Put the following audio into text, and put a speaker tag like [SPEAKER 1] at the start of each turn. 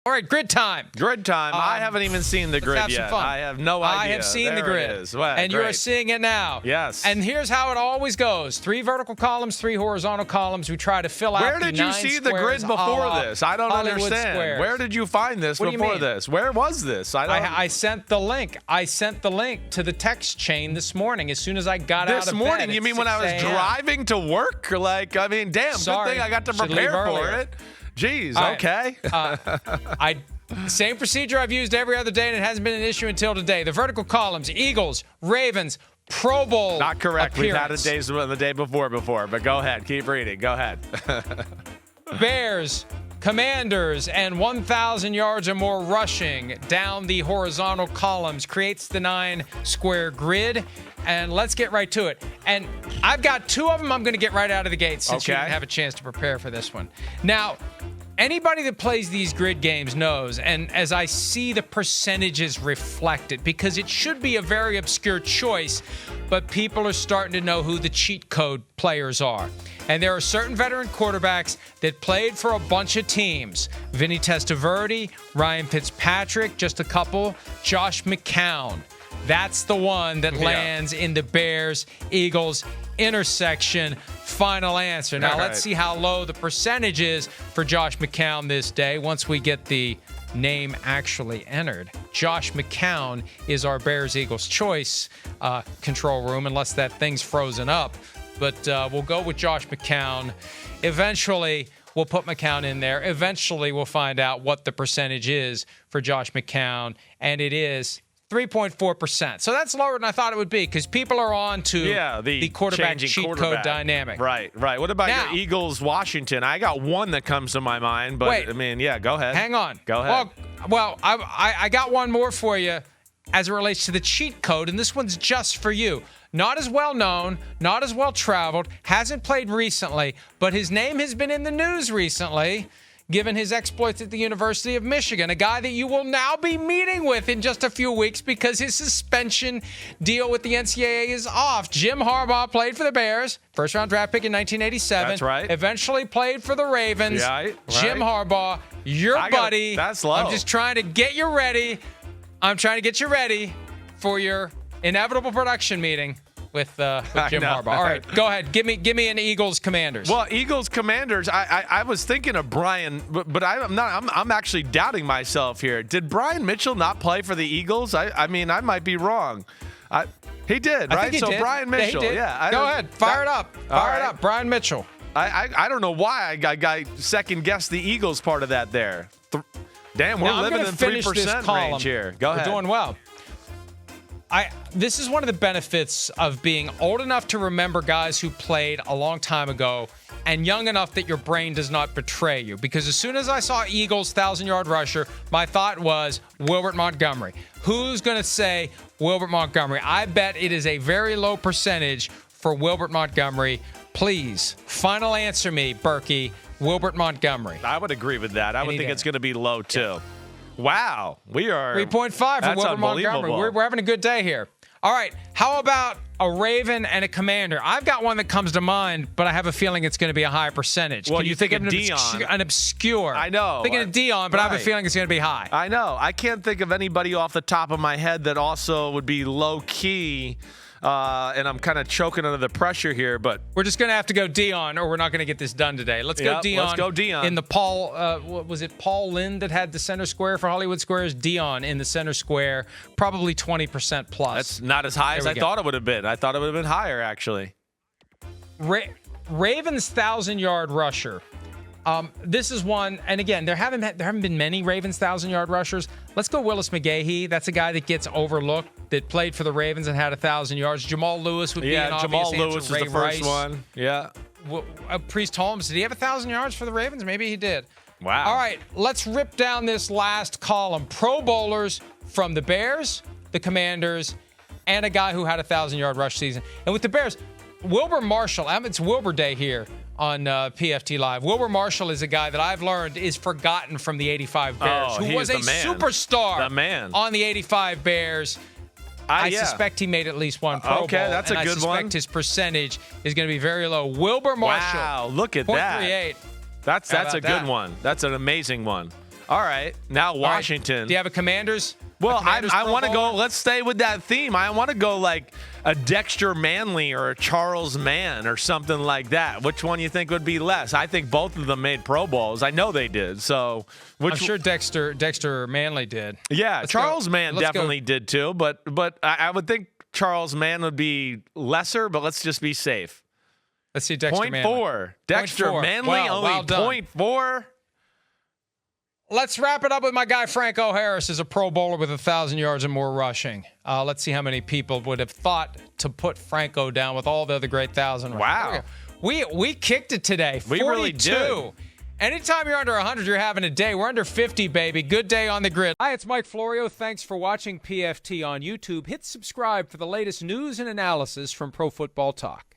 [SPEAKER 1] All right, grid time.
[SPEAKER 2] Grid time. I haven't even seen the grid yet. I have no idea.
[SPEAKER 1] I have seen the grid.
[SPEAKER 2] Well,
[SPEAKER 1] and you are seeing it now.
[SPEAKER 2] Yes.
[SPEAKER 1] And here's how it always goes. 3 vertical columns, 3 horizontal columns. We try to fill out
[SPEAKER 2] Where did you see the grid before this? I don't understand.
[SPEAKER 1] Squares.
[SPEAKER 2] Where did you find this before this? Where was this?
[SPEAKER 1] I sent the link. I sent the link to the text chain this morning as soon as I got out of bed.
[SPEAKER 2] This morning? You mean when I was driving to work? Like, I mean, damn, good thing I got to prepare for it. Jeez, okay.
[SPEAKER 1] Same procedure I've used every other day, and it hasn't been an issue until today. The vertical columns: Eagles, Ravens, Pro Bowl.
[SPEAKER 2] Not correct.
[SPEAKER 1] Appearance.
[SPEAKER 2] We've had the day before, but go ahead. Keep reading. Go ahead.
[SPEAKER 1] Bears, Commanders, and 1,000 yards or more rushing down the horizontal columns creates the 9-square grid. And let's get right to it. And I've got 2 of them I'm going to get right out of the gate since you didn't have a chance to prepare for this one. Now, anybody that plays these grid games knows, and as I see the percentages reflected, because it should be a very obscure choice, but people are starting to know who the cheat code players are. And there are certain veteran quarterbacks that played for a bunch of teams. Vinny Testaverde, Ryan Fitzpatrick, just a couple. Josh McCown. That's the one that lands in the Bears-Eagles intersection. Final answer. Now, let's see how low the percentage is for Josh McCown this day once we get the name actually entered. Josh McCown is our Bears-Eagles choice control room, unless that thing's frozen up. But we'll go with Josh McCown. Eventually, we'll put McCown in there. Eventually, we'll find out what the percentage is for Josh McCown, and it is 3.4%. So that's lower than I thought it would be because people are on to the quarterback cheat code dynamic.
[SPEAKER 2] Right. What about your Eagles, Washington? I got one that comes to my mind, but I mean, go ahead.
[SPEAKER 1] Hang on.
[SPEAKER 2] Go ahead.
[SPEAKER 1] Well, I got one more for you as it relates to the cheat code, and this one's just for you. Not as well known, not as well traveled, hasn't played recently, but his name has been in the news recently, given his exploits at the University of Michigan, a guy that you will now be meeting with in just a few weeks because his suspension deal with the NCAA is off. Jim Harbaugh played for the Bears, first-round draft pick in 1987.
[SPEAKER 2] That's right.
[SPEAKER 1] Eventually played for the Ravens.
[SPEAKER 2] Right.
[SPEAKER 1] Jim Harbaugh, your buddy.
[SPEAKER 2] That's low.
[SPEAKER 1] I'm just trying to get you ready. I'm trying to get you ready for your inevitable production meeting with Jim Harbaugh. All right, go ahead. Give me an Eagles Commanders.
[SPEAKER 2] Well, Eagles Commanders. I was thinking of Brian, but I'm not. I'm actually doubting myself here. Did Brian Mitchell not play for the Eagles? I mean, I might be wrong. He did, right?
[SPEAKER 1] He did.
[SPEAKER 2] Brian Mitchell.
[SPEAKER 1] Go ahead. Fire it up. Fire it up. Brian Mitchell.
[SPEAKER 2] I don't know why I second guessed the Eagles part of that there. Damn, we're living in 3% range here. Go ahead.
[SPEAKER 1] We're doing well. This is one of the benefits of being old enough to remember guys who played a long time ago and young enough that your brain does not betray you. Because as soon as I saw Eagles 1,000-yard rusher, my thought was Wilbert Montgomery. Who's going to say Wilbert Montgomery? I bet it is a very low percentage for Wilbert Montgomery. Please, final answer me, Berkey, Wilbert Montgomery.
[SPEAKER 2] I would agree with that. I would think it's going to be low, too. Yeah. Wow, we are
[SPEAKER 1] 3.5 for Wilbert Montgomery. We're having a good day here. All right, how about a Raven and a Commander? I've got one that comes to mind, but I have a feeling it's going to be a high percentage.
[SPEAKER 2] Well,
[SPEAKER 1] Can
[SPEAKER 2] you think of
[SPEAKER 1] Dion? An obscure.
[SPEAKER 2] I know.
[SPEAKER 1] Thinking of Dion, but I have a feeling it's going to be high.
[SPEAKER 2] I know. I can't think of anybody off the top of my head that also would be low key. And I'm kind of choking under the pressure here, but
[SPEAKER 1] we're just going to have to go Dion, or we're not going to get this done today. Let's go Dion.
[SPEAKER 2] Let's go Dion.
[SPEAKER 1] In the Paul, what was it? Paul Lynde that had the center square for Hollywood Squares. Dion in the center square, probably 20% plus.
[SPEAKER 2] That's not as high as I thought it would have been. I thought it would have been higher, actually.
[SPEAKER 1] Ravens 1,000-yard rusher. This is one, and again, there haven't been many Ravens 1,000-yard rushers. Let's go Willis McGahee. That's a guy that gets overlooked, that played for the Ravens and had 1,000 yards. Jamal Lewis would be an obvious answer.
[SPEAKER 2] Jamal Lewis was the first one. Yeah.
[SPEAKER 1] Priest Holmes, did he have 1,000 yards for the Ravens? Maybe he did.
[SPEAKER 2] Wow.
[SPEAKER 1] All right, let's rip down this last column. Pro Bowlers from the Bears, the Commanders, and a guy who had a 1,000-yard rush season. And with the Bears, Wilbur Marshall. It's Wilbur Day here on PFT Live. Wilbur Marshall is a guy that I've learned is forgotten from the 85 Bears, who was a superstar on the 85 Bears. I suspect he made at least one Pro Bowl.
[SPEAKER 2] Okay, that's a good one.
[SPEAKER 1] I suspect his percentage is going to be very low. Wilbur Marshall.
[SPEAKER 2] Wow, look at that.
[SPEAKER 1] 0.38.
[SPEAKER 2] That's a good one. That's an amazing one. All right. Now Washington.
[SPEAKER 1] Right. Do you have a Commanders?
[SPEAKER 2] Well, I want to
[SPEAKER 1] Bowler?
[SPEAKER 2] go. Let's stay with that theme. I want to go like a Dexter Manley or a Charles Mann or something like that. Which one you think would be less? I think both of them made Pro Bowls. I know they did. So,
[SPEAKER 1] I'm sure Dexter Manley did.
[SPEAKER 2] Yeah, Charles Mann definitely did too. But I would think Charles Mann would be lesser. But let's just be safe.
[SPEAKER 1] Let's see Dexter Manley.
[SPEAKER 2] 0.4. Dexter Manley only 0.4.
[SPEAKER 1] Let's wrap it up with my guy Franco Harris is a Pro Bowler with 1,000 yards and more rushing. Let's see how many people would have thought to put Franco down with all the other great 1,000.
[SPEAKER 2] Wow.
[SPEAKER 1] We kicked it today. 42.
[SPEAKER 2] We really did.
[SPEAKER 1] Anytime you're under 100, you're having a day. We're under 50, baby. Good day on the grid. Hi, it's Mike Florio. Thanks for watching PFT on YouTube. Hit subscribe for the latest news and analysis from Pro Football Talk.